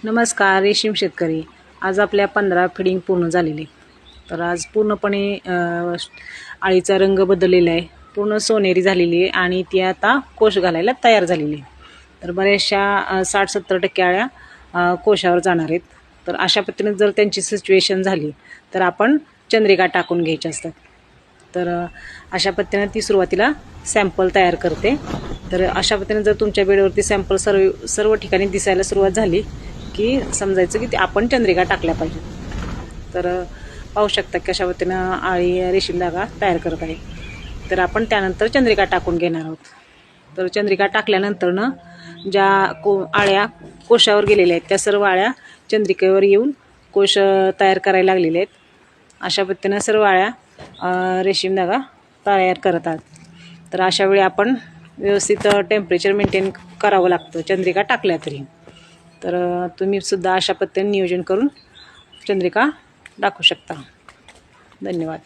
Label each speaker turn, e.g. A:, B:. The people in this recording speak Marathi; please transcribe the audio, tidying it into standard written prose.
A: नमस्कार रेशीम शेतकरी. आज आपल्या 15 फिडिंग पूर्ण झालेली. तर आज पूर्णपणे आळीचा रंग बदललेला आहे, पूर्ण सोनेरी झालेली आहे आणि ती आता कोश घालायला तयार झालेली आहे. तर बऱ्याचशा 60-70% आळ्या कोशावर जाणार आहेत. तर अशा पद्धतीने जर त्यांची सिच्युएशन झाली तर आपण चंद्रिका टाकून घ्यायच्या असतात. तर अशा पद्धतीने ती सुरुवातीला सॅम्पल तयार करते. तर अशा पद्धतीने जर तुमच्या बेडवरती सॅम्पल सर्व ठिकाणी दिसायला सुरुवात झाली की समजायचं की आपण चंद्रिका टाकल्या पाहिजेत. तर पाहू शकता कशा पद्धतीनं आळी रेशीम धागा तयार करत आहे. तर आपण त्यानंतर चंद्रिका टाकून घेणार आहोत. तर चंद्रिका टाकल्यानंतरनं ज्या आळ्या कोशावर गेलेल्या आहेत त्या सर्व आळ्या चंद्रिकेवर येऊन कोश तयार करायला लागलेले आहेत. अशा पद्धतीनं सर्व आळ्या रेशीम धागा तयार करत आहेत. तर अशा वेळी आपण व्यवस्थित टेम्परेचर मेंटेन करावं लागतं चंद्रिका टाकल्या तरी. तर तुम्ही सुद्धा अशा पद्धतीने नियोजन करून चंद्रिका टाकू शकता. धन्यवाद.